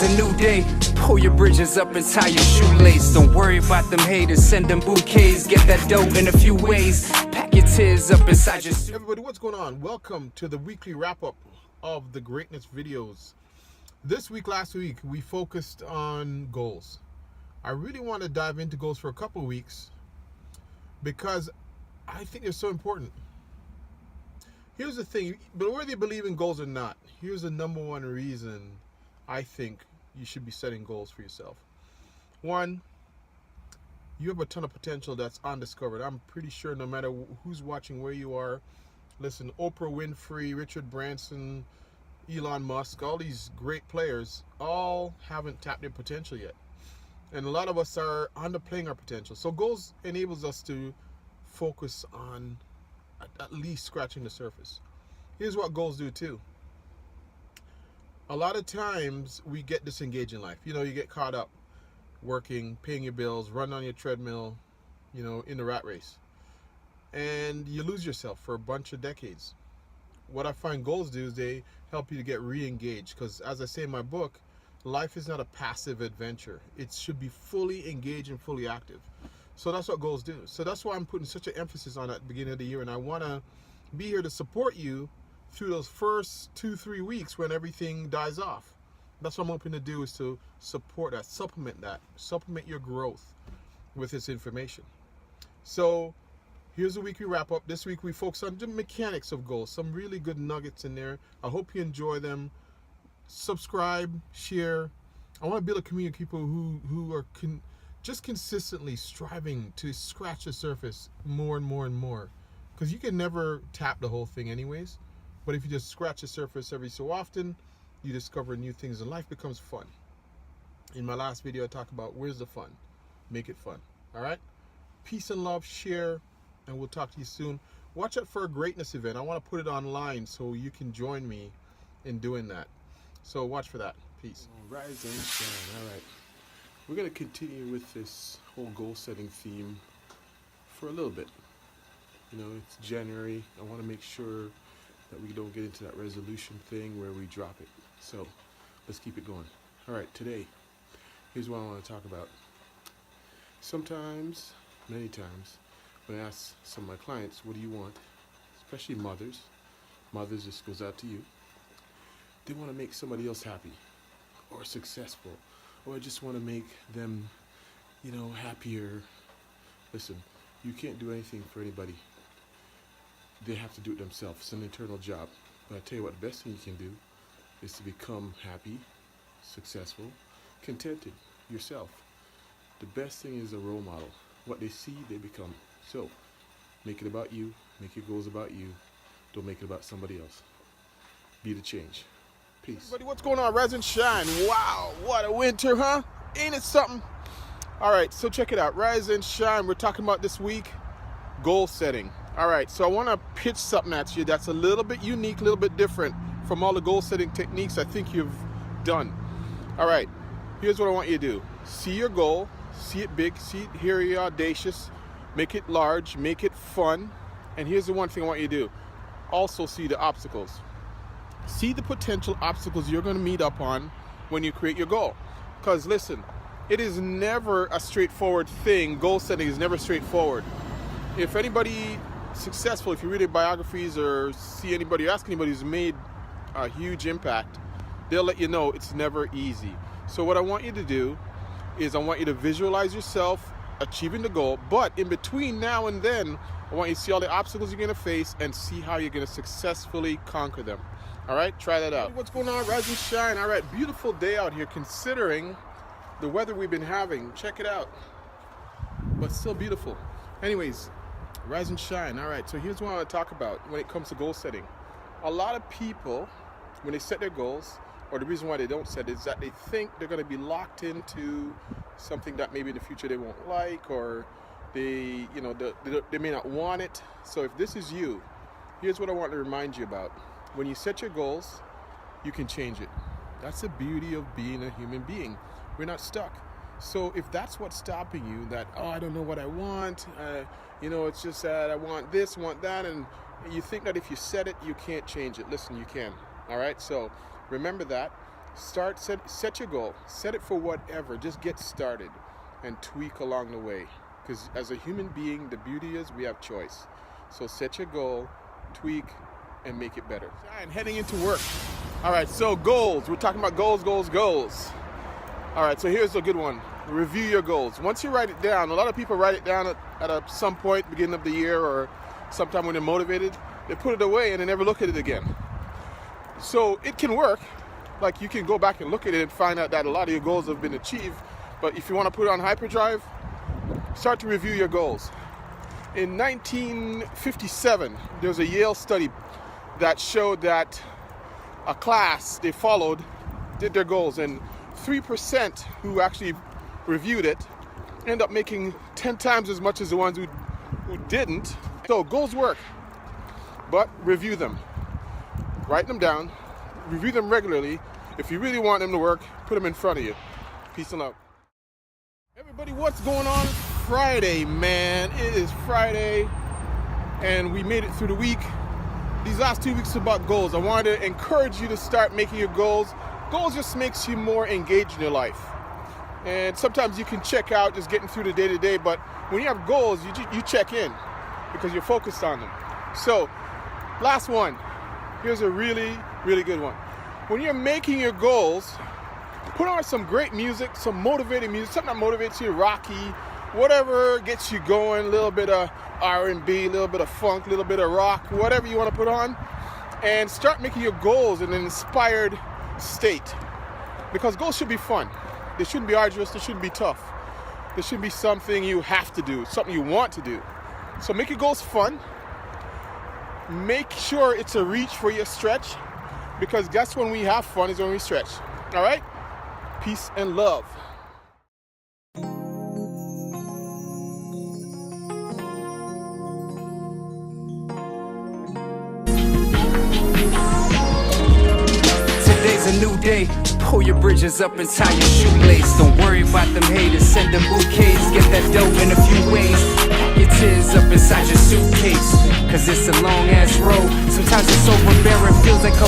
a new day. Pull your bridges up and tie your shoelace. Don't worry about them haters, send them bouquets. Get that dough in a few ways. Pack your tears up inside your suit. Everybody, what's going on? Welcome to the weekly wrap-up of the Greatness videos. Last week, we focused on goals. I really want to dive into goals for a couple of weeks because I think they're so important. Here's the thing, but whether you believe in goals or not, here's the number one reason I think you should be setting goals for yourself. One, you have a ton of potential that's undiscovered. I'm pretty sure no matter who's watching, where you are, listen, Oprah Winfrey, Richard Branson, Elon Musk, all these great players, all haven't tapped their potential yet. And a lot of us are underplaying our potential. So goals enables us to focus on at least scratching the surface. Here's what goals do too. A lot of times we get disengaged in life. You know, you get caught up working, paying your bills, running on your treadmill, you know, in the rat race. And you lose yourself for a bunch of decades. What I find goals do is they help you to get re-engaged, because as I say in my book, life is not a passive adventure. It should be fully engaged and fully active. So that's what goals do. So that's why I'm putting such an emphasis on at the beginning of the year, and I want to be here to support you through those first 2-3 weeks when everything dies off. That's what I'm hoping to do, is to support that, supplement your growth with this information. So here's a weekly wrap up. This week we focus on the mechanics of goals, some really good nuggets in there. I hope you enjoy them. Subscribe, share. I want to build a community of people who are just consistently striving to scratch the surface more and more and more, because you can never tap the whole thing anyways. But if you just scratch the surface every so often, you discover new things and life becomes fun. In my last video, I talked about where's the fun. Make it fun. All right? Peace and love, share, and we'll talk to you soon. Watch out for a greatness event. I want to put it online so you can join me in doing that. So watch for that. Peace. Rise and shine. All right. We're going to continue with this whole goal setting theme for a little bit. You know, it's January. I want to make sure that we don't get into that resolution thing where we drop it. So let's keep it going. All right, today, here's what I want to talk about. Sometimes, many times, when I ask some of my clients, what do you want? Especially mothers, this goes out to you. They want to make somebody else happy or successful, or I just want to make them, you know, happier. Listen, you can't do anything for anybody. They have to do it themselves. It's an internal job. But I tell you what, the best thing you can do is to become happy, successful, contented yourself. The best thing is a role model. What they see, they become. So make it about you. Make your goals about you. Don't make it about somebody else. Be the change. Peace. Everybody, what's going on? Rise and shine. Wow, what a winter, huh? Ain't it something? All right, so check it out. Rise and shine. We're talking about this week goal setting. All right, so I want to pitch something at you that's a little bit unique, a little bit different from all the goal setting techniques I think you've done. All right, here's what I want you to do. See your goal, see it big, hear you're audacious, make it large, make it fun. And here's the one thing I want you to do. Also see the obstacles. See the potential obstacles you're going to meet up on when you create your goal. Because listen, it is never a straightforward thing. Goal setting is never straightforward. If anybody successful, if you read their biographies or see anybody or ask anybody who's made a huge impact, they'll let you know it's never easy. So what I want you to do is I want you to visualize yourself achieving the goal, but in between now and then, I want you to see all the obstacles you're going to face and see how you're going to successfully conquer them. All right, try that out. What's going on? Rise and shine. All right, beautiful day out here considering the weather we've been having. Check it out. But still beautiful. Anyways, rise and shine. All right, so here's what I want to talk about when it comes to goal setting. A lot of people, when they set their goals, or the reason why they don't set it, is that they think they're going to be locked into something that maybe in the future they won't like, or they may not want it. So if this is you, here's what I want to remind you about. When you set your goals, you can change it. That's the beauty of being a human being. We're not stuck. So if that's what's stopping you, that, oh, I don't know what I want, it's just that I want this, want that, and you think that if you set it, you can't change it. Listen, you can. All right, so remember that. Set your goal. Set it for whatever. Just get started and tweak along the way. Because as a human being, the beauty is we have choice. So set your goal, tweak, and make it better. And heading into work. All right, so goals. We're talking about goals. All right, so here's a good one. Review your goals. Once you write it down, a lot of people write it down at some point, beginning of the year or sometime when they're motivated, they put it away and they never look at it again. So it can work. Like you can go back and look at it and find out that a lot of your goals have been achieved. But if you want to put it on hyperdrive, start to review your goals. In 1957, there was a Yale study that showed that a class they followed did their goals, and 3% who actually reviewed it end up making 10 times as much as the ones who didn't. So goals work, but review them. Write them down, review them regularly. If you really want them to work, put them in front of you. Peace and love. Everybody, what's going on? Friday, man. It is Friday, and we made it through the week. These last 2 weeks are about goals. I wanted to encourage you to start making your goals. Goals just makes you more engaged in your life. And sometimes you can check out just getting through the day-to-day, but when you have goals, you check in because you're focused on them. So, last one. Here's a really, really good one. When you're making your goals, put on some great music, some motivating music, something that motivates you, Rocky, whatever gets you going, a little bit of R&B, a little bit of funk, a little bit of rock, whatever you want to put on, and start making your goals in an inspired state. Because goals should be fun. They shouldn't be arduous, they shouldn't be tough. They shouldn't be something you have to do, something you want to do. So make your goals fun. Make sure it's a reach for your stretch, because that's when we have fun, is when we stretch. All right? Peace and love. Today's a new day. Pull your bridges up and tie your shoelace. Don't worry about them haters, send them bouquets. Get that dough in a few ways. Pack your tears up inside your suitcase, cause it's a long ass road. Sometimes it's overbearing, feels like a